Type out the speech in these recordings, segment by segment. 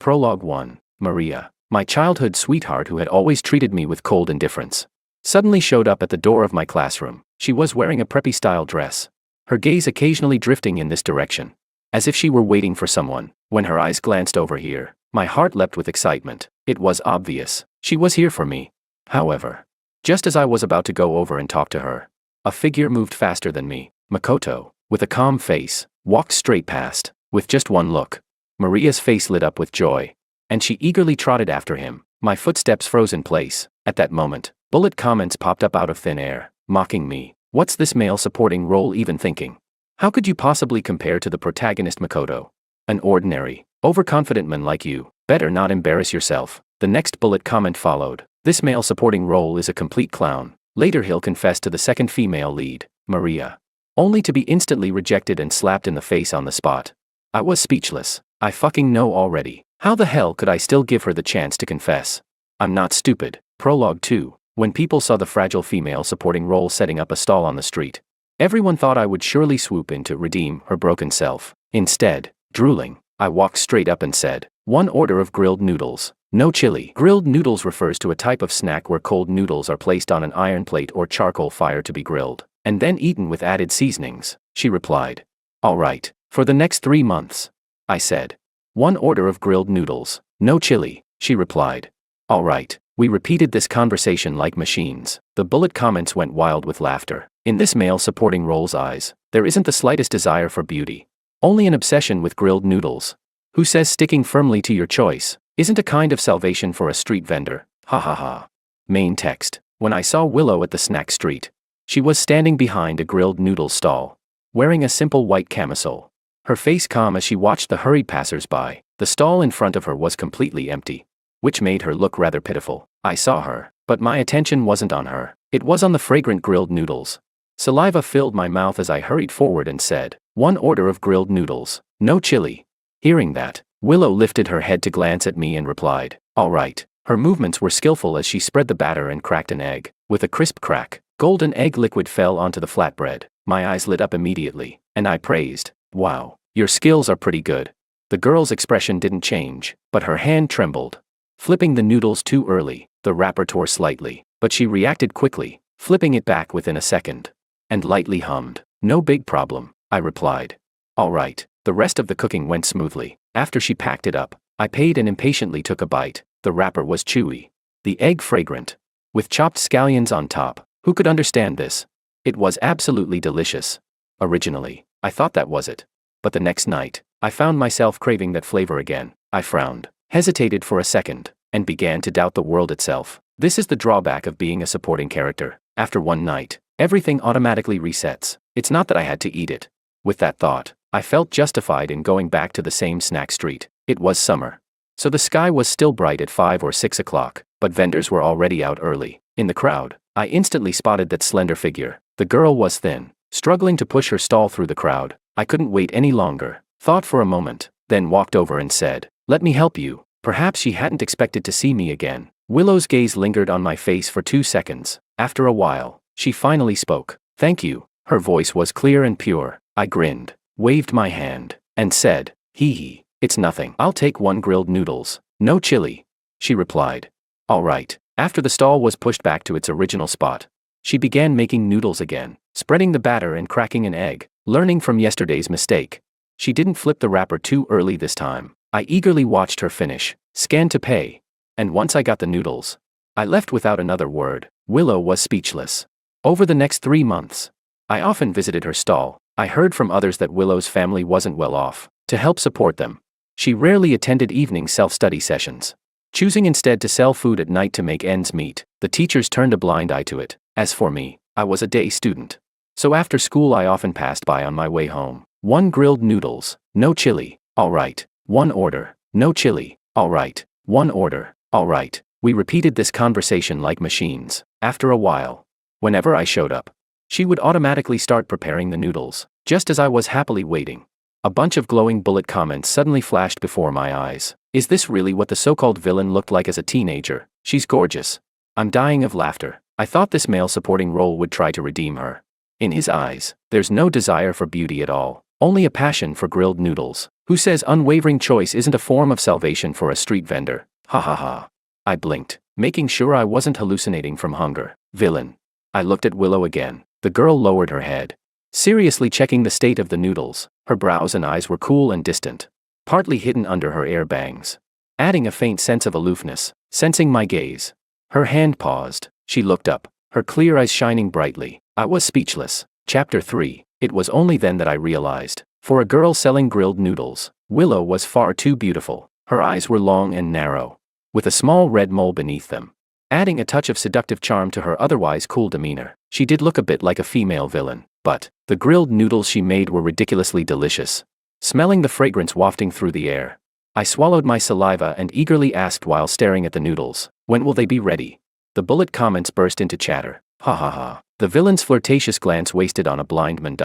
Prologue 1. Maria, my childhood sweetheart who had always treated me with cold indifference, suddenly showed up at the door of my classroom. She was wearing a preppy-style dress, her gaze occasionally drifting in this direction, as if she were waiting for someone. When her eyes glanced over here, my heart leapt with excitement. It was obvious. She was here for me. However, just as I was about to go over and talk to her, a figure moved faster than me. Makoto, with a calm face, walked straight past. With just one look, Maria's face lit up with joy, and she eagerly trotted after him. My footsteps froze in place. At that moment, bullet comments popped up out of thin air, mocking me. What's this male supporting role even thinking? How could you possibly compare to the protagonist Makoto? An ordinary, overconfident man like you. Better not embarrass yourself. The next bullet comment followed. This male supporting role is a complete clown. Later he'll confess to the second female lead, Maria, only to be instantly rejected and slapped in the face on the spot. I was speechless. I fucking know already. How the hell could I still give her the chance to confess? I'm not stupid. Prologue 2. When people saw the fragile female supporting role setting up a stall on the street, everyone thought I would surely swoop in to redeem her broken self. Instead, drooling, I walked straight up and said, 1 order of grilled noodles, no chili. Grilled noodles refers to a type of snack where cold noodles are placed on an iron plate or charcoal fire to be grilled, and then eaten with added seasonings. She replied, all right. For the next 3 months, I said, 1 order of grilled noodles, no chili. She replied, all right. We repeated this conversation like machines. The bullet comments went wild with laughter. In this male supporting role's eyes, there isn't the slightest desire for beauty, only an obsession with grilled noodles. Who says sticking firmly to your choice isn't a kind of salvation for a street vendor? Ha ha ha. Main text. When I saw Willow at the snack street, she was standing behind a grilled noodles stall, wearing a simple white camisole. Her face calm as she watched the hurried passers-by. The stall in front of her was completely empty, which made her look rather pitiful. I saw her, but my attention wasn't on her. It was on the fragrant grilled noodles. Saliva filled my mouth as I hurried forward and said, 1 order of grilled noodles, no chili. Hearing that, Willow lifted her head to glance at me and replied, all right. Her movements were skillful as she spread the batter and cracked an egg. With a crisp crack, golden egg liquid fell onto the flatbread. My eyes lit up immediately, and I praised, wow, your skills are pretty good. The girl's expression didn't change, but her hand trembled. Flipping the noodles too early, the wrapper tore slightly, but she reacted quickly, flipping it back within a second, and lightly hummed, no big problem, I replied. All right. The rest of the cooking went smoothly. After she packed it up, I paid and impatiently took a bite. The wrapper was chewy, the egg fragrant, with chopped scallions on top. Who could understand this? It was absolutely delicious. Originally, I thought that was it. But the next night, I found myself craving that flavor again. I frowned, hesitated for a second, and began to doubt the world itself. This is the drawback of being a supporting character. After one night, everything automatically resets. It's not that I had to eat it. With that thought, I felt justified in going back to the same snack street. It was summer, so the sky was still bright at 5 or 6 o'clock, but vendors were already out early. In the crowd, I instantly spotted that slender figure. The girl was thin, struggling to push her stall through the crowd. I couldn't wait any longer, thought for a moment, then walked over and said, let me help you. Perhaps she hadn't expected to see me again. Willow's gaze lingered on my face for 2 seconds. After a while, she finally spoke. Thank you. Her voice was clear and pure. I grinned, waved my hand, and said, hee hee, it's nothing. I'll take 1 grilled noodles, no chili. She replied, all right. After the stall was pushed back to its original spot, she began making noodles again, spreading the batter and cracking an egg, learning from yesterday's mistake. She didn't flip the wrapper too early this time. I eagerly watched her finish, scanned to pay, and once I got the noodles, I left without another word. Willow was speechless. Over the next 3 months, I often visited her stall. I heard from others that Willow's family wasn't well off. To help support them, she rarely attended evening self-study sessions, choosing instead to sell food at night to make ends meet. The teachers turned a blind eye to it. As for me, I was a day student, so after school I often passed by on my way home. 1 grilled noodles, no chili, all right. 1 order, no chili, all right. 1 order, all right. We repeated this conversation like machines. After a while, whenever I showed up, she would automatically start preparing the noodles. Just as I was happily waiting, a bunch of glowing bullet comments suddenly flashed before my eyes. Is this really what the so-called villain looked like as a teenager? She's gorgeous. I'm dying of laughter. I thought this male supporting role would try to redeem her. In his eyes, there's no desire for beauty at all. Only a passion for grilled noodles. Who says unwavering choice isn't a form of salvation for a street vendor? Ha ha ha. I blinked, making sure I wasn't hallucinating from hunger. Villain. I looked at Willow again. The girl lowered her head, seriously checking the state of the noodles. Her brows and eyes were cool and distant, partly hidden under her air bangs, adding a faint sense of aloofness. Sensing my gaze, her hand paused. She looked up, her clear eyes shining brightly. I was speechless. Chapter 3. It was only then that I realized, for a girl selling grilled noodles, Willow was far too beautiful. Her eyes were long and narrow, with a small red mole beneath them, adding a touch of seductive charm to her otherwise cool demeanor. She did look a bit like a female villain, but the grilled noodles she made were ridiculously delicious. Smelling the fragrance wafting through the air, I swallowed my saliva and eagerly asked while staring at the noodles, "When will they be ready?" The bullet comments burst into chatter. Ha ha ha. The villain's flirtatious glance wasted on a blind man.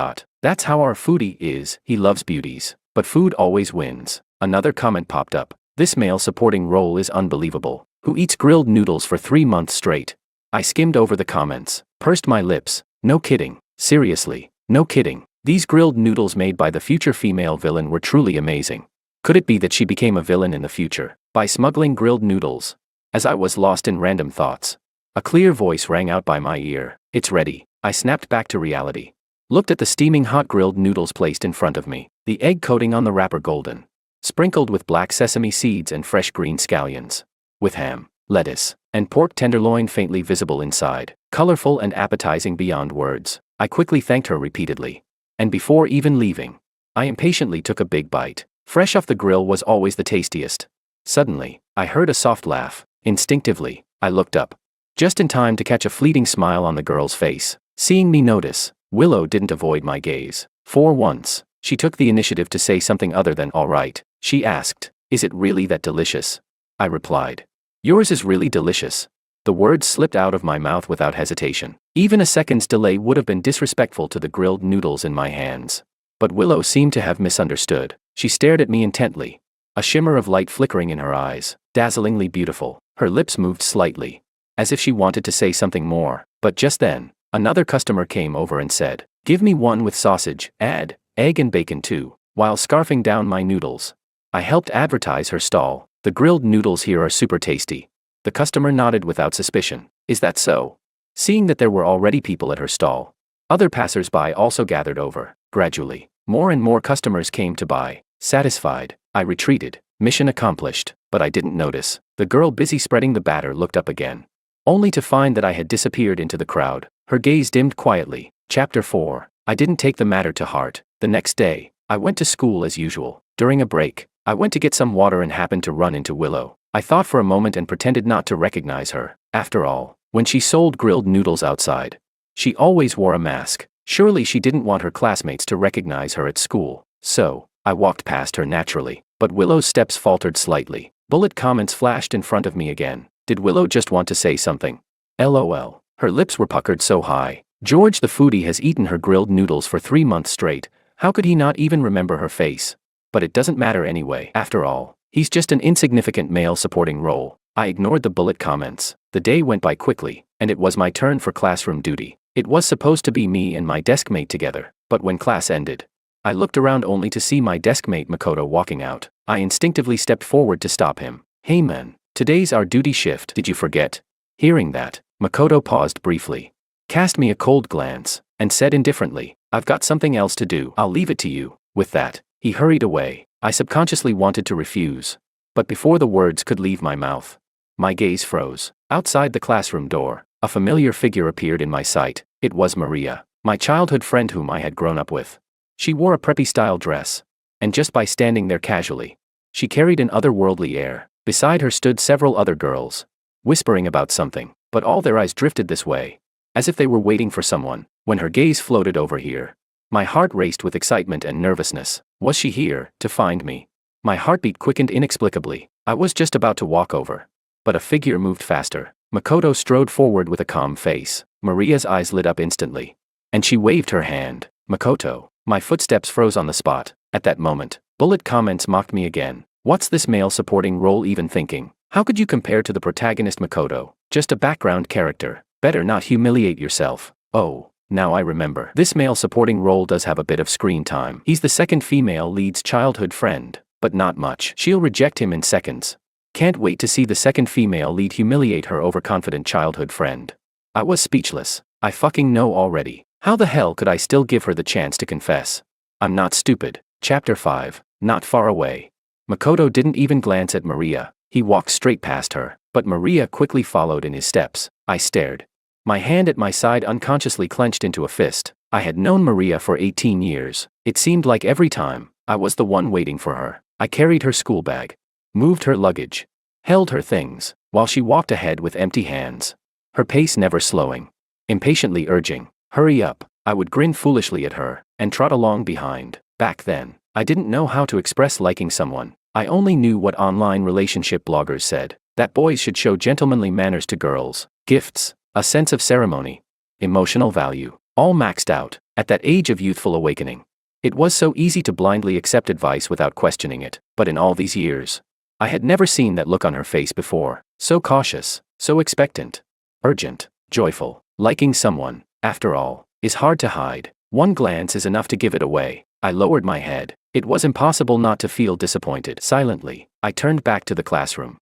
That's how our foodie is. He loves beauties, but food always wins. Another comment popped up. This male supporting role is unbelievable. Who eats grilled noodles for 3 months straight? I skimmed over the comments, pursed my lips. No kidding. Seriously, no kidding. These grilled noodles made by the future female villain were truly amazing. Could it be that she became a villain in the future by smuggling grilled noodles? As I was lost in random thoughts, a clear voice rang out by my ear. It's ready. I snapped back to reality. Looked at the steaming hot grilled noodles placed in front of me, the egg coating on the wrapper golden, sprinkled with black sesame seeds and fresh green scallions, with ham, lettuce, and pork tenderloin faintly visible inside, colorful and appetizing beyond words. I quickly thanked her repeatedly, and before even leaving, I impatiently took a big bite. Fresh off the grill was always the tastiest. Suddenly, I heard a soft laugh. Instinctively, I looked up, just in time to catch a fleeting smile on the girl's face. Seeing me notice, Willow didn't avoid my gaze. For once, she took the initiative to say something other than "all right." She asked, "Is it really that delicious?" I replied, "Yours is really delicious." The words slipped out of my mouth without hesitation. Even a second's delay would have been disrespectful to the grilled noodles in my hands. But Willow seemed to have misunderstood. She stared at me intently, a shimmer of light flickering in her eyes, dazzlingly beautiful. Her lips moved slightly, as if she wanted to say something more, but just then, another customer came over and said, "Give me one with sausage, add egg and bacon too," while scarfing down my noodles. I helped advertise her stall. "The grilled noodles here are super tasty." The customer nodded without suspicion. "Is that so?" Seeing that there were already people at her stall, other passers-by also gathered over. Gradually, more and more customers came to buy. Satisfied, I retreated. Mission accomplished, but I didn't notice. The girl busy spreading the batter looked up again, only to find that I had disappeared into the crowd. Her gaze dimmed quietly. Chapter 4. I didn't take the matter to heart. The next day, I went to school as usual. During a break, I went to get some water and happened to run into Willow. I thought for a moment and pretended not to recognize her. After all, when she sold grilled noodles outside, she always wore a mask. Surely she didn't want her classmates to recognize her at school. So, I walked past her naturally, but Willow's steps faltered slightly. Bullet comments flashed in front of me again. Did Willow just want to say something? LOL. Her lips were puckered so high. George the foodie has eaten her grilled noodles for 3 months straight. How could he not even remember her face? But it doesn't matter anyway. After all, he's just an insignificant male supporting role. I ignored the bullet comments. The day went by quickly, and it was my turn for classroom duty. It was supposed to be me and my desk mate together, but when class ended, I looked around only to see my desk mate Makoto walking out. I instinctively stepped forward to stop him. "Hey man, today's our duty shift. Did you forget?" Hearing that, Makoto paused briefly, cast me a cold glance, and said indifferently, "I've got something else to do. I'll leave it to you." With that, he hurried away. I subconsciously wanted to refuse, but before the words could leave my mouth, my gaze froze. Outside the classroom door, a familiar figure appeared in my sight. It was Maria, my childhood friend whom I had grown up with. She wore a preppy-style dress, and just by standing there casually, she carried an otherworldly air. Beside her stood several other girls, whispering about something, but all their eyes drifted this way, as if they were waiting for someone. When her gaze floated over here, my heart raced with excitement and nervousness. Was she here to find me? My heartbeat quickened inexplicably. I was just about to walk over, but a figure moved faster. Makoto strode forward with a calm face. Maria's eyes lit up instantly, and she waved her hand. "Makoto." My footsteps froze on the spot. At that moment, bullet comments mocked me again. What's this male supporting role even thinking? How could you compare to the protagonist Makoto? Just a background character. Better not humiliate yourself. Oh, Now I remember. This male supporting role does have a bit of screen time. He's the second female lead's childhood friend, but not much. She'll reject him in seconds. Can't wait to see the second female lead humiliate her overconfident childhood friend. I was speechless. I fucking know already. How the hell could I still give her the chance to confess? I'm not stupid. Chapter 5. Not far away. Makoto didn't even glance at Maria. He walked straight past her, but Maria quickly followed in his steps. I stared. My hand at my side unconsciously clenched into a fist. I had known Maria for 18 years. It seemed like every time, I was the one waiting for her. I carried her school bag, moved her luggage, held her things, while she walked ahead with empty hands. Her pace never slowing. Impatiently urging, "Hurry up." I would grin foolishly at her, and trot along behind. Back then, I didn't know how to express liking someone. I only knew what online relationship bloggers said, that boys should show gentlemanly manners to girls, gifts, a sense of ceremony, emotional value, all maxed out, at that age of youthful awakening. It was so easy to blindly accept advice without questioning it, but in all these years, I had never seen that look on her face before, so cautious, so expectant, urgent, joyful. Liking someone, after all, is hard to hide. One glance is enough to give it away. I lowered my head. It was impossible not to feel disappointed. Silently, I turned back to the classroom.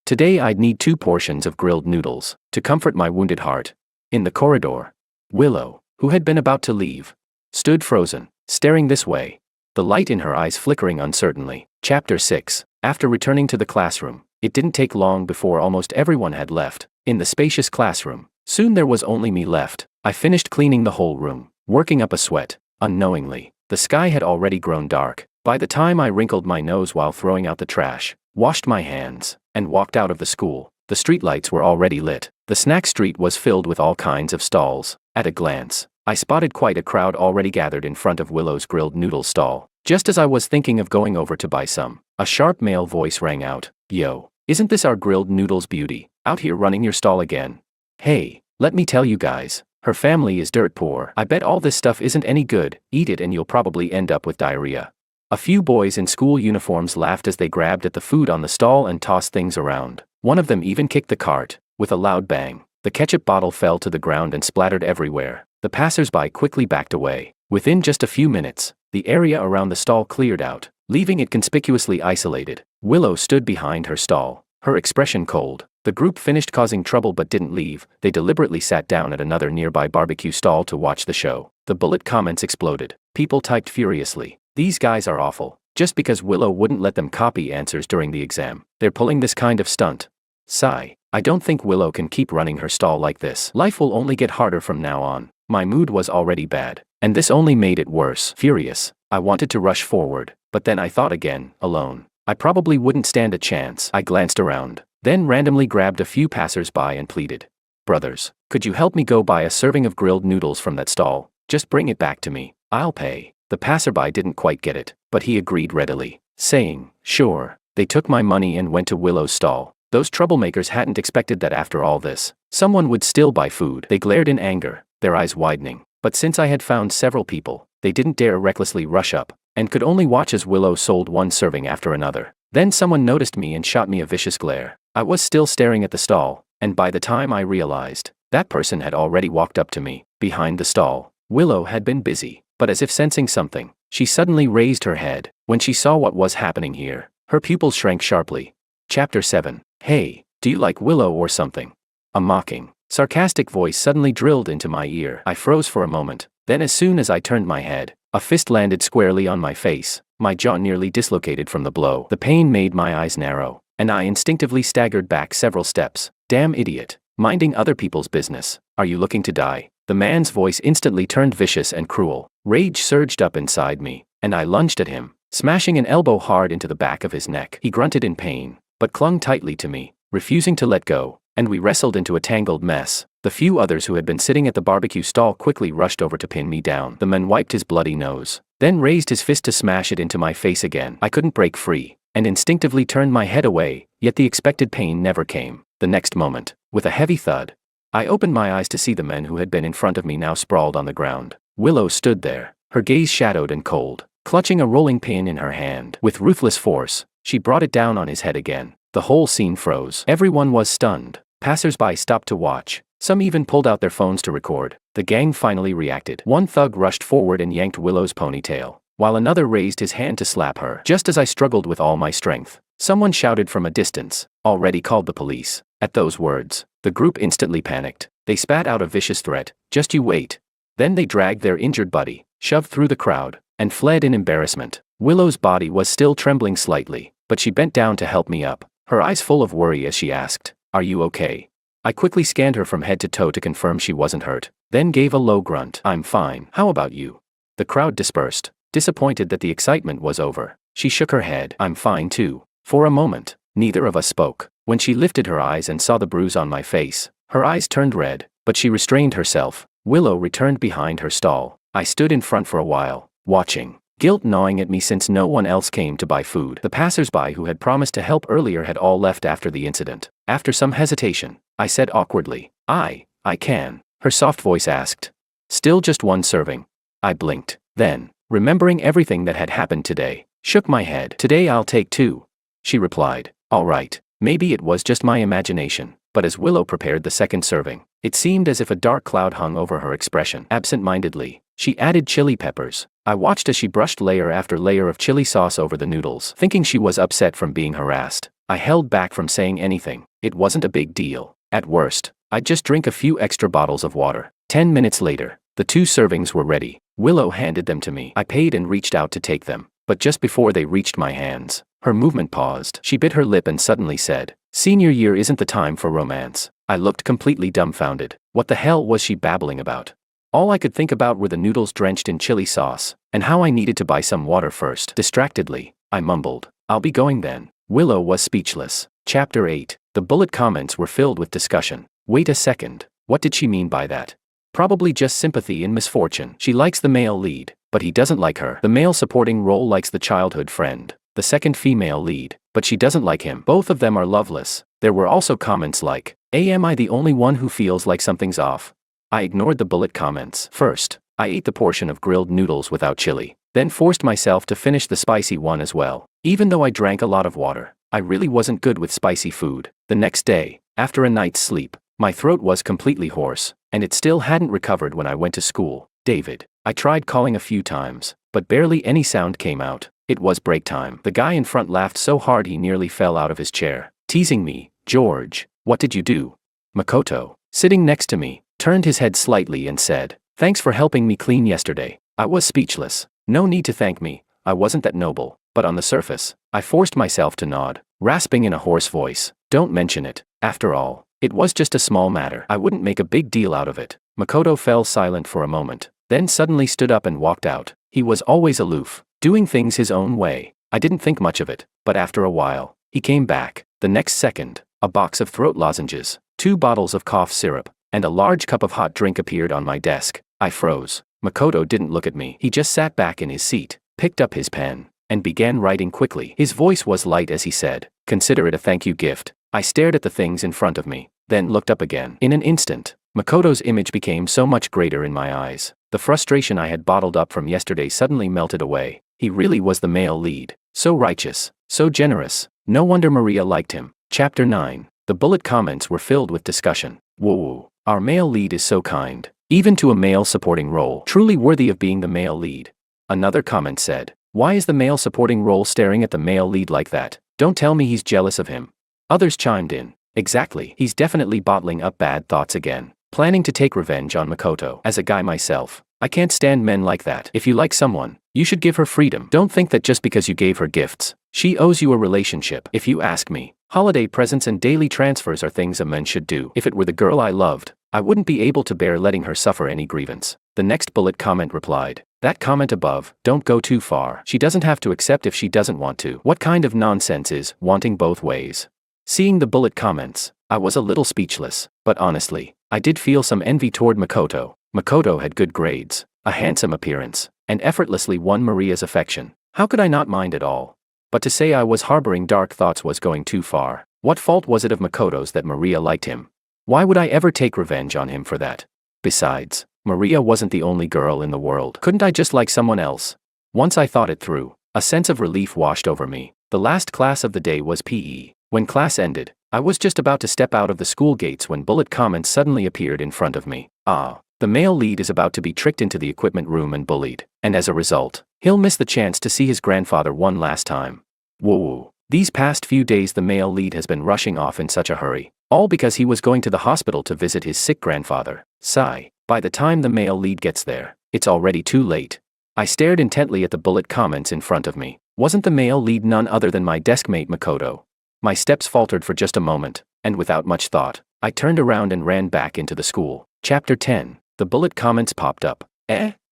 Today I'd need 2 portions of grilled noodles to comfort my wounded heart. In the corridor, Willow, who had been about to leave, stood frozen, staring this way, the light in her eyes flickering uncertainly. Chapter 6. After returning to the classroom, it didn't take long before almost everyone had left. In the spacious classroom, soon there was only me left. I finished cleaning the whole room, working up a sweat. Unknowingly, the sky had already grown dark. By the time I wrinkled my nose while throwing out the trash, washed my hands, and walked out of the school, the streetlights were already lit. The snack street was filled with all kinds of stalls. At a glance, I spotted quite a crowd already gathered in front of Willow's grilled noodle stall. Just as I was thinking of going over to buy some, a sharp male voice rang out. "Yo, isn't this our grilled noodles beauty, out here running your stall again? Hey, let me tell you guys, her family is dirt poor. I bet all this stuff isn't any good. Eat it and you'll probably end up with diarrhea." A few boys in school uniforms laughed as they grabbed at the food on the stall and tossed things around. One of them even kicked the cart. With a loud bang, the ketchup bottle fell to the ground and splattered everywhere. The passers-by quickly backed away. Within just a few minutes, the area around the stall cleared out, leaving it conspicuously isolated. Willow stood behind her stall, her expression cold. The group finished causing trouble but didn't leave. They deliberately sat down at another nearby barbecue stall to watch the show. The bullet comments exploded. People typed furiously. "These guys are awful. Just because Willow wouldn't let them copy answers during the exam, they're pulling this kind of stunt." Sigh. I don't think Willow can keep running her stall like this. Life will only get harder from now on. My mood was already bad, and this only made it worse. Furious, I wanted to rush forward, but then I thought again, alone, I probably wouldn't stand a chance. I glanced around, then randomly grabbed a few passers-by and pleaded. "Brothers, could you help me go buy a serving of grilled noodles from that stall? Just bring it back to me. I'll pay." The passerby didn't quite get it, but he agreed readily, saying, "Sure." They took my money and went to Willow's stall. Those troublemakers hadn't expected that after all this, someone would still buy food. They glared in anger, their eyes widening. But since I had found several people, they didn't dare recklessly rush up, and could only watch as Willow sold one serving after another. Then someone noticed me and shot me a vicious glare. I was still staring at the stall, and by the time I realized, that person had already walked up to me. Behind the stall, Willow had been busy, but as if sensing something, she suddenly raised her head. When she saw what was happening here, her pupils shrank sharply. Chapter 7. "Hey, do you like Willow or something?" A mocking, sarcastic voice suddenly drilled into my ear. I froze for a moment, then as soon as I turned my head, a fist landed squarely on my face. My jaw nearly dislocated from the blow. The pain made my eyes narrow, and I instinctively staggered back several steps. "Damn idiot, minding other people's business. Are you looking to die?" The man's voice instantly turned vicious and cruel. Rage surged up inside me, and I lunged at him, smashing an elbow hard into the back of his neck. He grunted in pain, but clung tightly to me, refusing to let go, and we wrestled into a tangled mess. The few others who had been sitting at the barbecue stall quickly rushed over to pin me down. The man wiped his bloody nose, then raised his fist to smash it into my face again. I couldn't break free, and instinctively turned my head away, yet the expected pain never came. The next moment, with a heavy thud, I opened my eyes to see the men who had been in front of me now sprawled on the ground. Willow stood there, her gaze shadowed and cold, clutching a rolling pin in her hand. With ruthless force, she brought it down on his head again. The whole scene froze. Everyone was stunned. Passers-by stopped to watch, Some even pulled out their phones to record. The gang finally reacted. One thug rushed forward and yanked Willow's ponytail, while another raised his hand to slap her. Just as I struggled with all my strength, someone shouted from a distance, "Already called the police." At those words, the group instantly panicked. They spat out a vicious threat, "Just you wait." Then they dragged their injured buddy, shoved through the crowd, and fled in embarrassment. Willow's body was still trembling slightly, but she bent down to help me up, her eyes full of worry as she asked, "Are you okay?" I quickly scanned her from head to toe to confirm she wasn't hurt, then gave a low grunt. "I'm fine. How about you?" The crowd dispersed, disappointed that the excitement was over. She shook her head. "I'm fine too." For a moment, neither of us spoke. When she lifted her eyes and saw the bruise on my face, her eyes turned red, but she restrained herself. Willow returned behind her stall. I stood in front for a while, watching, guilt gnawing at me since no one else came to buy food. The passers-by who had promised to help earlier had all left after the incident. After some hesitation, I said awkwardly, I can." Her soft voice asked, "Still just one serving?" I blinked. Then, remembering everything that had happened today, shook my head. "Today I'll take 2. She replied, "All right." Maybe it was just my imagination, but as Willow prepared the second serving, it seemed as if a dark cloud hung over her expression. Absent-mindedly, she added chili peppers. I watched as she brushed layer after layer of chili sauce over the noodles. Thinking she was upset from being harassed, I held back from saying anything. It wasn't a big deal. At worst, I'd just drink a few extra bottles of water. 10 minutes later, the 2 servings were ready. Willow handed them to me. I paid and reached out to take them, but just before they reached my hands, her movement paused. She bit her lip and suddenly said, "Senior year isn't the time for romance." I looked completely dumbfounded. What the hell was she babbling about? All I could think about were the noodles drenched in chili sauce, and how I needed to buy some water first. Distractedly, I mumbled, "I'll be going then." Willow was speechless. Chapter 8. The bullet comments were filled with discussion. Wait a second, what did she mean by that? Probably just sympathy in misfortune. She likes the male lead, but he doesn't like her. The male supporting role likes the childhood friend, the second female lead, but she doesn't like him. Both of them are loveless. There were also comments like, "Am I the only one who feels like something's off?" I ignored the bullet comments. First, I ate the portion of grilled noodles without chili, then forced myself to finish the spicy one as well. Even though I drank a lot of water, I really wasn't good with spicy food. The next day, after a night's sleep, my throat was completely hoarse, and it still hadn't recovered when I went to school. "David." I tried calling a few times, but barely any sound came out. It was break time. The guy in front laughed so hard he nearly fell out of his chair, teasing me. "George, what did you do?" Makoto, sitting next to me, turned his head slightly and said, "Thanks for helping me clean yesterday." I was speechless. No need to thank me, I wasn't that noble, but on the surface, I forced myself to nod, rasping in a hoarse voice, "Don't mention it. After all, it was just a small matter. I wouldn't make a big deal out of it." Makoto fell silent for a moment, then suddenly stood up and walked out. He was always aloof, doing things his own way. I didn't think much of it, but after a while, he came back. The next second, a box of throat lozenges, 2 bottles of cough syrup, and a large cup of hot drink appeared on my desk. I froze. Makoto didn't look at me. He just sat back in his seat, picked up his pen, and began writing quickly. His voice was light as he said, "Consider it a thank you gift." I stared at the things in front of me, then looked up again. In an instant, Makoto's image became so much greater in my eyes. The frustration I had bottled up from yesterday suddenly melted away. He really was the male lead. So righteous, so generous. No wonder Maria liked him. Chapter 9. The bullet comments were filled with discussion. "Whoa, our male lead is so kind. Even to a male supporting role. Truly worthy of being the male lead." Another comment said, "Why is the male supporting role staring at the male lead like that? Don't tell me he's jealous of him." Others chimed in, "Exactly, he's definitely bottling up bad thoughts again, planning to take revenge on Makoto." As a guy myself, I can't stand men like that. If you like someone, you should give her freedom. Don't think that just because you gave her gifts, she owes you a relationship. If you ask me, holiday presents and daily transfers are things a man should do. If it were the girl I loved, I wouldn't be able to bear letting her suffer any grievance. The next bullet comment replied, "That comment above, don't go too far. She doesn't have to accept if she doesn't want to." What kind of nonsense is wanting both ways? Seeing the bullet comments, I was a little speechless, but honestly, I did feel some envy toward Makoto. Makoto had good grades, a handsome appearance, and effortlessly won Maria's affection. How could I not mind at all? But to say I was harboring dark thoughts was going too far. What fault was it of Makoto's that Maria liked him? Why would I ever take revenge on him for that? Besides, Maria wasn't the only girl in the world. Couldn't I just like someone else? Once I thought it through, a sense of relief washed over me. The last class of the day was PE. When class ended, I was just about to step out of the school gates when Bullet Comments suddenly appeared in front of me. The male lead is about to be tricked into the equipment room and bullied, and as a result, he'll miss the chance to see his grandfather one last time. Whoa. These past few days the male lead has been rushing off in such a hurry, all because he was going to the hospital to visit his sick grandfather. Sigh. By the time the male lead gets there, it's already too late. I stared intently at the Bullet Comments in front of me. Wasn't the male lead none other than my deskmate Makoto? My steps faltered for just a moment, and without much thought, I turned around and ran back into the school. Chapter 10. The Bullet Comments popped up.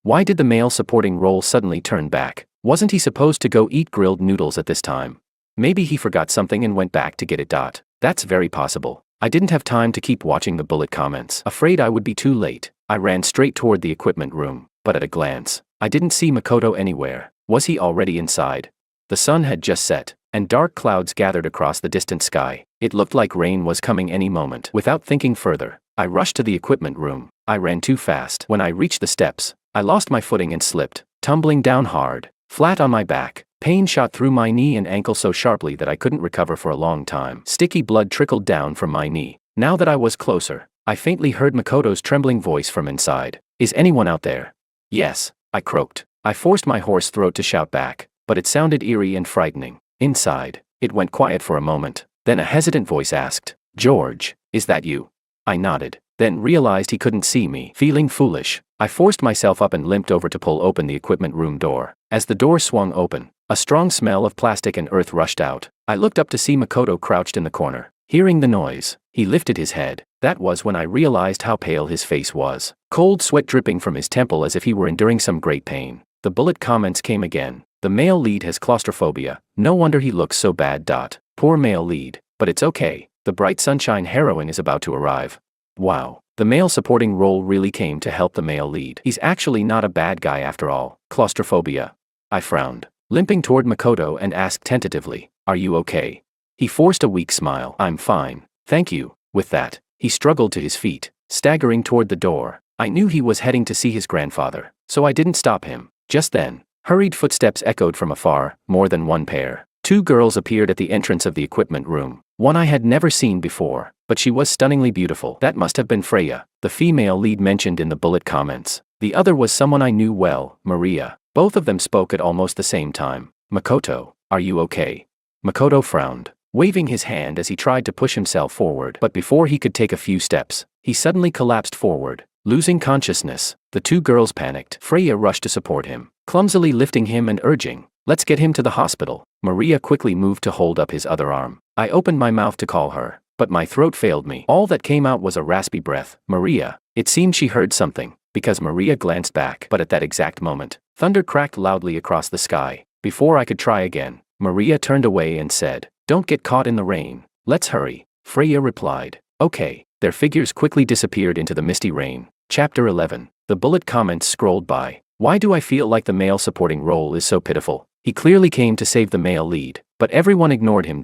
Why did the male supporting role suddenly turn back? Wasn't he supposed to go eat grilled noodles at this time? Maybe he forgot something and went back to get it. That's very possible. I didn't have time to keep watching the Bullet Comments. Afraid I would be too late, I ran straight toward the equipment room, but at a glance, I didn't see Makoto anywhere. Was he already inside? The sun had just set, and dark clouds gathered across the distant sky. It looked like rain was coming any moment. Without thinking further, I rushed to the equipment room. I ran too fast. When I reached the steps, I lost my footing and slipped, tumbling down hard, flat on my back. Pain shot through my knee and ankle so sharply that I couldn't recover for a long time. Sticky blood trickled down from my knee. Now that I was closer, I faintly heard Makoto's trembling voice from inside. Is anyone out there? Yes, I croaked. I forced my hoarse throat to shout back, but it sounded eerie and frightening. Inside, it went quiet for a moment. Then a hesitant voice asked, George, is that you? I nodded, then realized he couldn't see me. Feeling foolish, I forced myself up and limped over to pull open the equipment room door. As the door swung open, a strong smell of plastic and earth rushed out. I looked up to see Makoto crouched in the corner. Hearing the noise, he lifted his head. That was when I realized how pale his face was. Cold sweat dripping from his temple as if he were enduring some great pain. The Bullet Comments came again. The male lead has claustrophobia. No wonder he looks so bad. Poor male lead. But it's okay. The bright sunshine heroine is about to arrive. Wow. The male supporting role really came to help the male lead. He's actually not a bad guy after all. Claustrophobia. I frowned, limping toward Makoto and asked tentatively, are you okay? He forced a weak smile. I'm fine, thank you. With that, he struggled to his feet, staggering toward the door. I knew he was heading to see his grandfather, so I didn't stop him. Just then, hurried footsteps echoed from afar, more than one pair. Two girls appeared at the entrance of the equipment room. One I had never seen before, but she was stunningly beautiful. That must have been Freya, the female lead mentioned in the Bullet Comments. The other was someone I knew well, Maria. Both of them spoke at almost the same time. Makoto, are you okay? Makoto frowned, waving his hand as he tried to push himself forward. But before he could take a few steps, he suddenly collapsed forward, losing consciousness. The two girls panicked. Freya rushed to support him, clumsily lifting him and urging, let's get him to the hospital. Maria quickly moved to hold up his other arm. I opened my mouth to call her, but my throat failed me. All that came out was a raspy breath. Maria. It seemed she heard something, because Maria glanced back. But at that exact moment, thunder cracked loudly across the sky. Before I could try again, Maria turned away and said, don't get caught in the rain. Let's hurry. Freya replied, okay. Their figures quickly disappeared into the misty rain. Chapter 11. The Bullet Comments scrolled by. Why do I feel like the male supporting role is so pitiful? He clearly came to save the male lead, but everyone ignored him.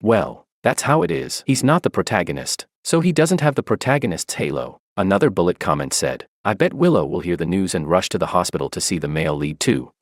Well, that's how it is. He's not the protagonist, so he doesn't have the protagonist's halo. Another Bullet Comment said, I bet Willow will hear the news and rush to the hospital to see the male lead too.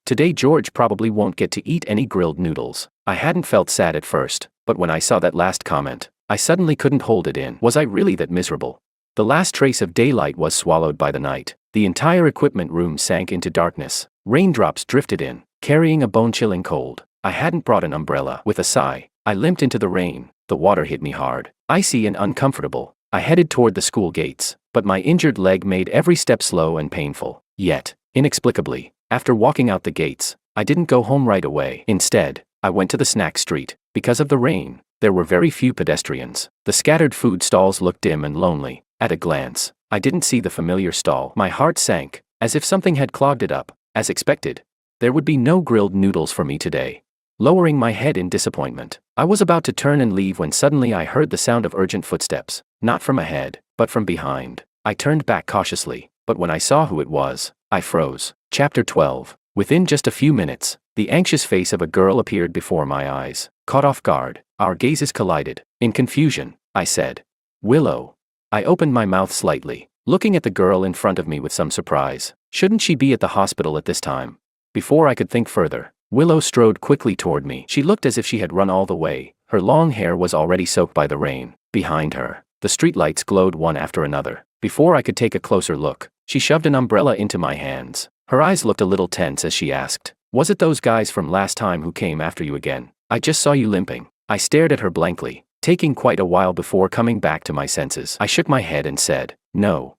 Today George probably won't get to eat any grilled noodles. I hadn't felt sad at first, but when I saw that last comment, I suddenly couldn't hold it in. Was I really that miserable? The last trace of daylight was swallowed by the night. The entire equipment room sank into darkness. Raindrops drifted in, carrying a bone-chilling cold. I hadn't brought an umbrella. With a sigh, I limped into the rain. The water hit me hard, icy and uncomfortable. I headed toward the school gates, but my injured leg made every step slow and painful. Yet, inexplicably, after walking out the gates, I didn't go home right away. Instead, I went to the snack street. Because of the rain, there were very few pedestrians. The scattered food stalls looked dim and lonely. At a glance, I didn't see the familiar stall. My heart sank, as if something had clogged it up. As expected, there would be no grilled noodles for me today. Lowering my head in disappointment, I was about to turn and leave when suddenly I heard the sound of urgent footsteps, not from ahead, but from behind. I turned back cautiously, but when I saw who it was, I froze. Chapter 12. Within just a few minutes, the anxious face of a girl appeared before my eyes. Caught off guard, our gazes collided. In confusion, I said, Willow. I opened my mouth slightly, looking at the girl in front of me with some surprise. Shouldn't she be at the hospital at this time? Before I could think further, Willow strode quickly toward me. She looked as if she had run all the way, Her long hair was already soaked by the rain. Behind her, the streetlights glowed one after another. Before I could take a closer look, she shoved an umbrella into my hands. Her eyes looked a little tense as she asked, "Was it those guys from last time who came after you again? I just saw you limping." I stared at her blankly, taking quite a while before coming back to my senses. I shook my head and said, "No,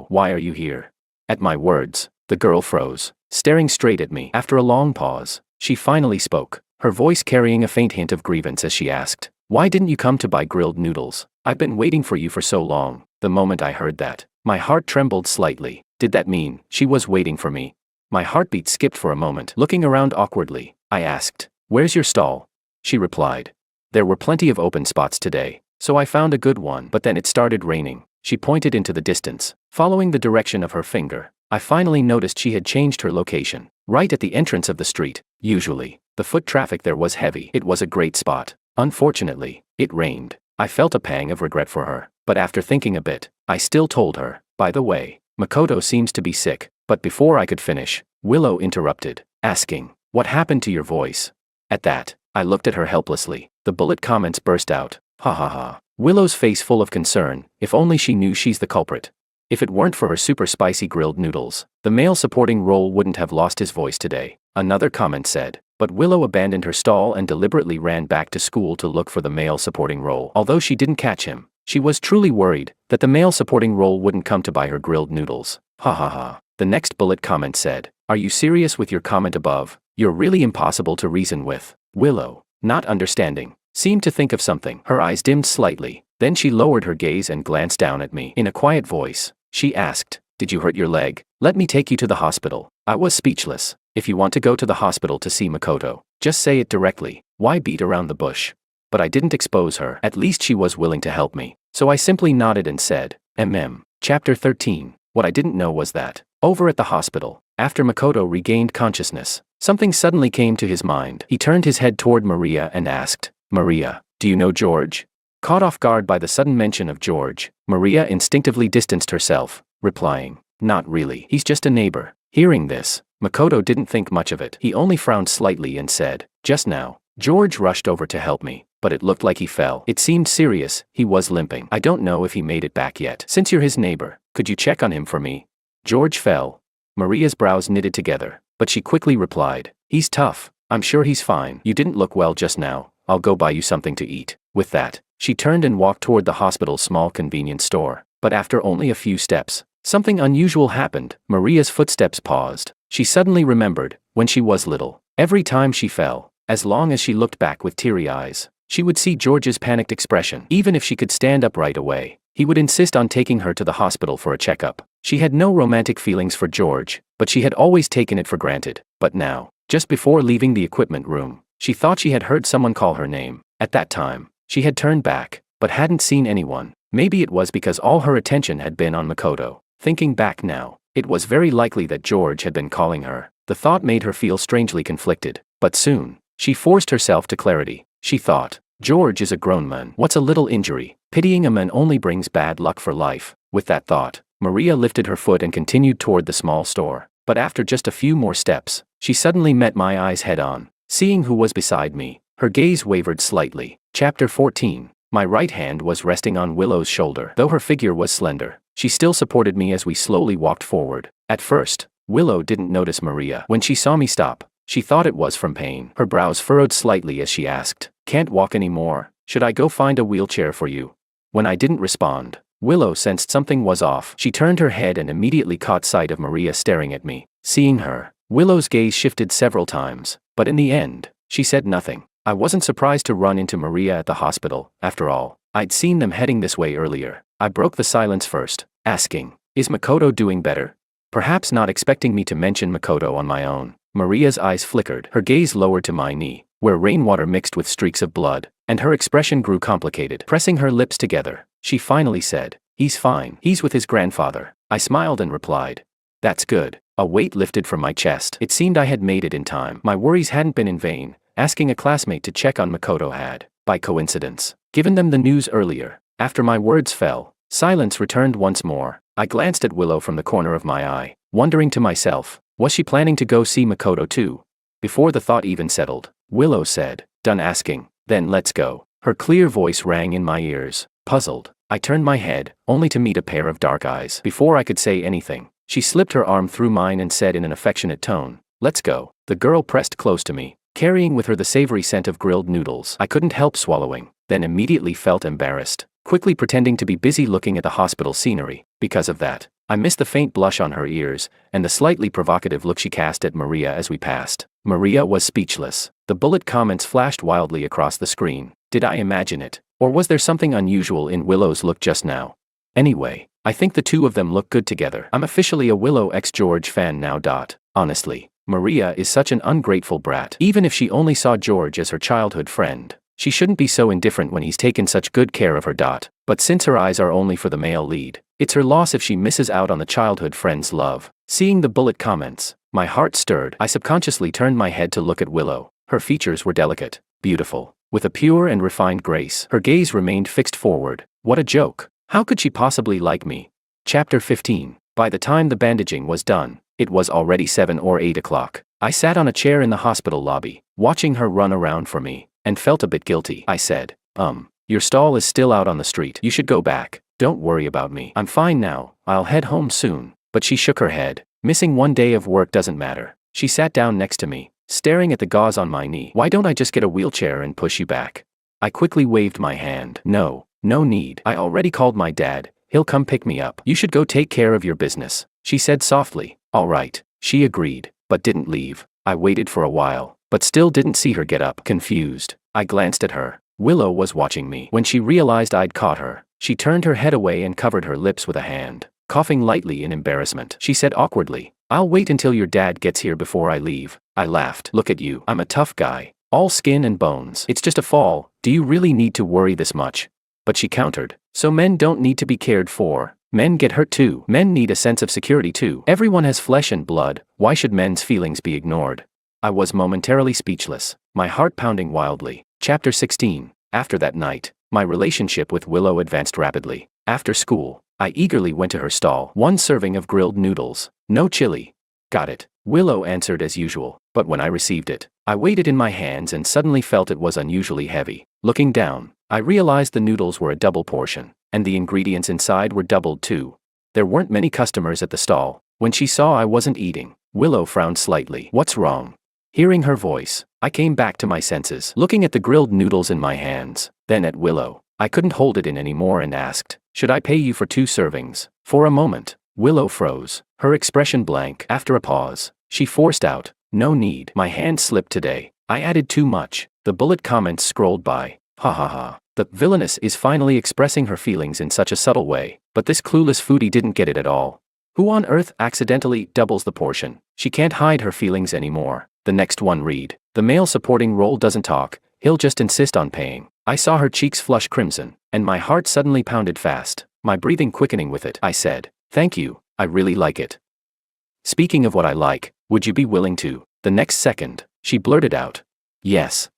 why are you here?" At my words, the girl froze, staring straight at me. After a long pause, she finally spoke, her voice carrying a faint hint of grievance as she asked, "Why didn't you come to buy grilled noodles? I've been waiting for you for so long." The moment I heard that, my heart trembled slightly. Did that mean she was waiting for me? My heartbeat skipped for a moment. Looking around awkwardly, I asked, "Where's your stall?" She replied, "There were plenty of open spots today, so I found a good one, but then it started raining." She pointed into the distance. Following the direction of her finger, I finally noticed she had changed her location, right at the entrance of the street. Usually, the foot traffic there was heavy. It was a great spot. Unfortunately, it rained. I felt a pang of regret for her, but after thinking a bit, I still told her, "By the way, Makoto seems to be sick." But before I could finish, Willow interrupted, asking, "What happened to your voice?" At that, I looked at her helplessly. The bullet comments burst out. Ha ha ha. Willow's face full of concern. If only she knew she's the culprit. If it weren't for her super spicy grilled noodles, the male supporting role wouldn't have lost his voice today. Another comment said, but Willow abandoned her stall and deliberately ran back to school to look for the male supporting role. Although she didn't catch him, she was truly worried that the male supporting role wouldn't come to buy her grilled noodles. Ha ha ha. The next bullet comment said, "Are you serious with your comment above? You're really impossible to reason with." Willow, not understanding, seemed to think of something. Her eyes dimmed slightly, then she lowered her gaze and glanced down at me. In a quiet voice, she asked, "Did you hurt your leg? Let me take you to the hospital." I was speechless. If you want to go to the hospital to see Makoto, just say it directly. Why beat around the bush? But I didn't expose her. At least she was willing to help me. So I simply nodded and said, Chapter 13. What I didn't know was that, over at the hospital, after Makoto regained consciousness, something suddenly came to his mind. He turned his head toward Maria and asked, "Maria, do you know George?" Caught off guard by the sudden mention of George, Maria instinctively distanced herself, replying, "Not really. He's just a neighbor." Hearing this, Makoto didn't think much of it. He only frowned slightly and said, "Just now, George rushed over to help me, but it looked like he fell. It seemed serious. He was limping. I don't know if he made it back yet. Since you're his neighbor, could you check on him for me?" George fell. Maria's brows knitted together, but she quickly replied, "He's tough. I'm sure he's fine. You didn't look well just now. I'll go buy you something to eat." With that, she turned and walked toward the hospital's small convenience store. But after only a few steps, something unusual happened. Maria's footsteps paused. She suddenly remembered, when she was little, every time she fell, as long as she looked back with teary eyes, she would see George's panicked expression. Even if she could stand up right away, he would insist on taking her to the hospital for a checkup. She had no romantic feelings for George, but she had always taken it for granted. But now, just before leaving the equipment room, she thought she had heard someone call her name. At that time, she had turned back, but hadn't seen anyone. Maybe it was because all her attention had been on Makoto. Thinking back now, it was very likely that George had been calling her. The thought made her feel strangely conflicted, but soon, she forced herself to clarity. She thought, George is a grown man. What's a little injury? Pitying a man only brings bad luck for life. With that thought, Maria lifted her foot and continued toward the small store. But after just a few more steps, she suddenly met my eyes head on. Seeing who was beside me, her gaze wavered slightly. Chapter 14. My right hand was resting on Willow's shoulder. Though her figure was slender, she still supported me as we slowly walked forward. At first, Willow didn't notice Maria. When she saw me stop, she thought it was from pain. Her brows furrowed slightly as she asked, "Can't walk anymore? Should I go find a wheelchair for you?" When I didn't respond, Willow sensed something was off. She turned her head and immediately caught sight of Maria staring at me. Seeing her, Willow's gaze shifted several times, but in the end, she said nothing. I wasn't surprised to run into Maria at the hospital. After all, I'd seen them heading this way earlier. I broke the silence first, asking, "Is Makoto doing better?" Perhaps not expecting me to mention Makoto on my own, Maria's eyes flickered. Her gaze lowered to my knee, where rainwater mixed with streaks of blood, and her expression grew complicated. Pressing her lips together, she finally said, "He's fine. He's with his grandfather." I smiled and replied, "That's good." A weight lifted from my chest. It seemed I had made it in time. My worries hadn't been in vain. Asking a classmate to check on Makoto had, by coincidence, given them the news earlier. After my words fell, silence returned once more. I glanced at Willow from the corner of my eye, wondering to myself, was she planning to go see Makoto too? Before the thought even settled, Willow said, "Done asking, then let's go." Her clear voice rang in my ears. Puzzled, I turned my head, only to meet a pair of dark eyes. Before I could say anything, she slipped her arm through mine and said in an affectionate tone, "Let's go." The girl pressed close to me, carrying with her the savory scent of grilled noodles. I couldn't help swallowing, then immediately felt embarrassed, quickly pretending to be busy looking at the hospital scenery. Because of that, I missed the faint blush on her ears, and the slightly provocative look she cast at Maria as we passed. Maria was speechless. The bullet comments flashed wildly across the screen. Did I imagine it? Or was there something unusual in Willow's look just now? Anyway, I think the two of them look good together. I'm officially a Willow x George fan now. Honestly, Maria is such an ungrateful brat. Even if she only saw George as her childhood friend, she shouldn't be so indifferent when he's taken such good care of her. But since her eyes are only for the male lead, it's her loss if she misses out on the childhood friend's love. Seeing the bullet comments, my heart stirred. I subconsciously turned my head to look at Willow. Her features were delicate, beautiful, with a pure and refined grace. Her gaze remained fixed forward. What a joke. How could she possibly like me? Chapter 15. By the time the bandaging was done, it was already 7 or 8 o'clock. I sat on a chair in the hospital lobby, watching her run around for me, and felt a bit guilty. I said, your stall is still out on the street. You should go back. Don't worry about me. I'm fine now. I'll head home soon. But she shook her head. Missing one day of work doesn't matter. She sat down next to me, staring at the gauze on my knee. Why don't I just get a wheelchair and push you back? I quickly waved my hand. No need. I already called my dad. He'll come pick me up. You should go take care of your business, she said softly. All right, she agreed, but didn't leave. I waited for a while, but still didn't see her get up. Confused, I glanced at her. Willow was watching me. When she realized I'd caught her, she turned her head away and covered her lips with a hand, coughing lightly in embarrassment. She said awkwardly, "I'll wait until your dad gets here before I leave." I laughed. Look at you. I'm a tough guy, all skin and bones. It's just a fall. Do you really need to worry this much? But she countered, so men don't need to be cared for. Men get hurt too. Men need a sense of security too. Everyone has flesh and blood. Why should men's feelings be ignored? I was momentarily speechless, my heart pounding wildly. Chapter 16. After that night, my relationship with Willow advanced rapidly. After school, I eagerly went to her stall. 1 serving of grilled noodles. No chili. Got it, Willow answered as usual. But when I received it, I weighed it in my hands and suddenly felt it was unusually heavy. Looking down, I realized the noodles were a double portion, and the ingredients inside were doubled too. There weren't many customers at the stall. When she saw I wasn't eating, Willow frowned slightly. What's wrong? Hearing her voice, I came back to my senses, looking at the grilled noodles in my hands, then at Willow. I couldn't hold it in anymore and asked, "Should I pay you for 2 servings? For a moment, Willow froze, her expression blank. After a pause, she forced out, "No need." My hand slipped today. I added too much. The bullet comments scrolled by. Ha ha ha. The villainess is finally expressing her feelings in such a subtle way, but this clueless foodie didn't get it at all. Who on earth accidentally doubles the portion? She can't hide her feelings anymore. The next one read, "The male supporting role doesn't talk, he'll just insist on paying." I saw her cheeks flush crimson, and my heart suddenly pounded fast, my breathing quickening with it. I said, "Thank you, I really like it." "Speaking of what I like, would you be willing to?" The next second, she blurted out, Yes,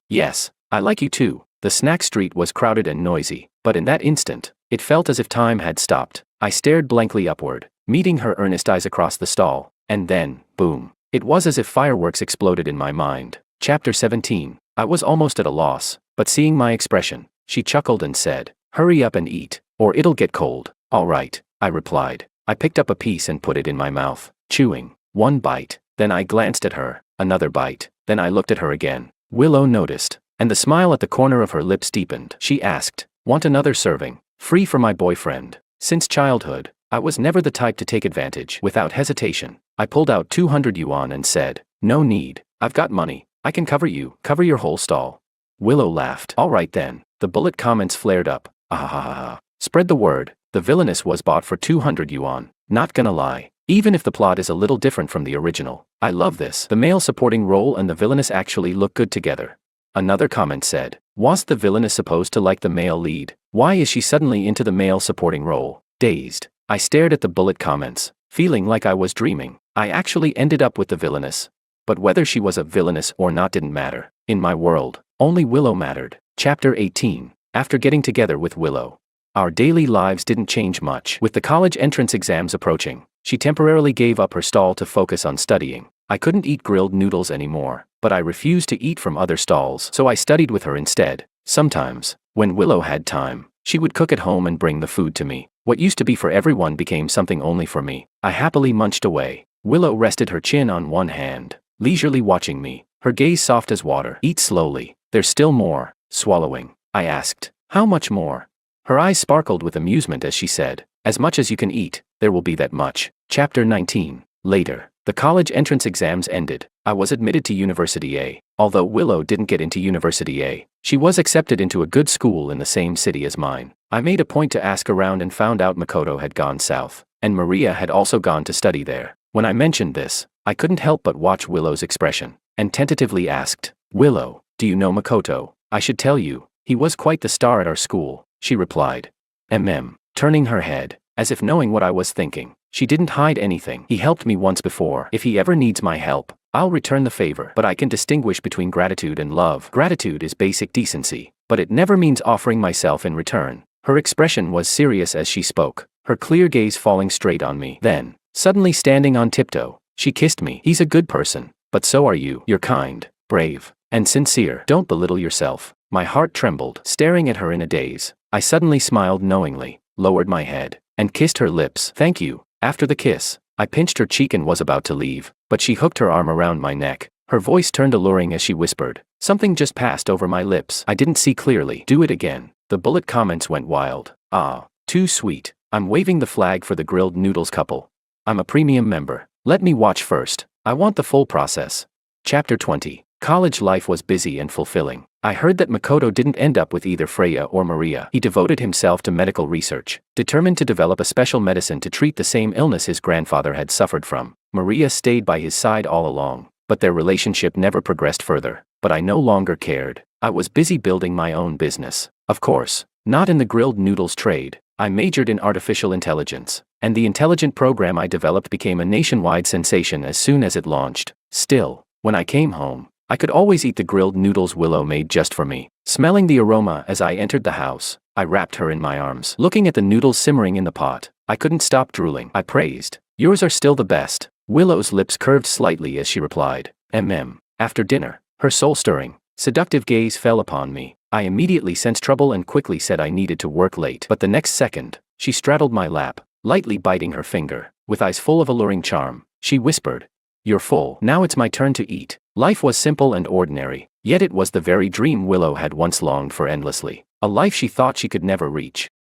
I like you too." The snack street was crowded and noisy, but in that instant, it felt as if time had stopped. I stared blankly upward, meeting her earnest eyes across the stall, and then, boom. It was as if fireworks exploded in my mind. Chapter 17. I was almost at a loss, but seeing my expression, she chuckled and said, "Hurry up and eat, or it'll get cold." "All right," I replied. I picked up a piece and put it in my mouth, chewing. 1 bite, then I glanced at her, another bite, then I looked at her again. Willow noticed, and the smile at the corner of her lips deepened. She asked, "Want another serving? Free for my boyfriend." Since childhood, I was never the type to take advantage. Without hesitation, I pulled out 200 yuan and said, "No need, I've got money, I can cover your whole stall." Willow laughed. "All right then." The bullet comments flared up. "Ahahaha. Spread the word, the villainess was bought for 200 yuan. Not gonna lie, even if the plot is a little different from the original, I love this. The male supporting role and the villainess actually look good together." Another comment said, "Was the villainess supposed to like the male lead? Why is she suddenly into the male supporting role?" Dazed, I stared at the bullet comments, feeling like I was dreaming. I actually ended up with the villainess. But whether she was a villainess or not didn't matter. In my world, only Willow mattered. Chapter 18. After getting together with Willow, our daily lives didn't change much. With the college entrance exams approaching, she temporarily gave up her stall to focus on studying. I couldn't eat grilled noodles anymore, but I refused to eat from other stalls, so I studied with her instead. Sometimes, When Willow had time, she would cook at home and bring the food to me. What used to be for everyone became something only for me. I happily munched away. Willow rested her chin on one hand, leisurely watching me, her gaze soft as water. Eat slowly. There's still more. Swallowing. I asked. How much more? Her eyes sparkled with amusement as she said, as much as you can eat, there will be that much. Chapter 19. Later, the college entrance exams ended. I was admitted to University A. Although Willow didn't get into University A, she was accepted into a good school in the same city as mine. I made a point to ask around and found out Makoto had gone south, and Maria had also gone to study there. When I mentioned this, I couldn't help but watch Willow's expression, and tentatively asked, Willow, do you know Makoto? I should tell you, he was quite the star at our school, she replied. Turning her head, as if knowing what I was thinking. She didn't hide anything. He helped me once before. If he ever needs my help, I'll return the favor. But I can distinguish between gratitude and love. Gratitude is basic decency, but it never means offering myself in return. Her expression was serious as she spoke, her clear gaze falling straight on me. Then, suddenly standing on tiptoe, she kissed me. He's a good person, but so are you. You're kind, brave, and sincere. Don't belittle yourself. My heart trembled. Staring at her in a daze, I suddenly smiled knowingly, lowered my head, and kissed her lips. Thank you. After the kiss, I pinched her cheek and was about to leave, but she hooked her arm around my neck. Her voice turned alluring as she whispered, something just passed over my lips. I didn't see clearly. Do it again. The bullet comments went wild. Ah, too sweet. I'm waving the flag for the grilled noodles couple. I'm a premium member. Let me watch first. I want the full process. Chapter 20. College life was busy and fulfilling. I heard that Makoto didn't end up with either Freya or Maria. He devoted himself to medical research, determined to develop a special medicine to treat the same illness his grandfather had suffered from. Maria stayed by his side all along, but their relationship never progressed further. But I no longer cared. I was busy building my own business. Of course, not in the grilled noodles trade. I majored in artificial intelligence, and the intelligent program I developed became a nationwide sensation as soon as it launched. Still, when I came home, I could always eat the grilled noodles Willow made just for me. Smelling the aroma as I entered the house, I wrapped her in my arms. Looking at the noodles simmering in the pot, I couldn't stop drooling. I praised. Yours are still the best. Willow's lips curved slightly as she replied, After dinner, her soul-stirring, seductive gaze fell upon me. I immediately sensed trouble and quickly said I needed to work late. But the next second, she straddled my lap, lightly biting her finger. With eyes full of alluring charm, she whispered, You're full. Now it's my turn to eat. Life was simple and ordinary, yet it was the very dream Willow had once longed for endlessly. A life she thought she could never reach.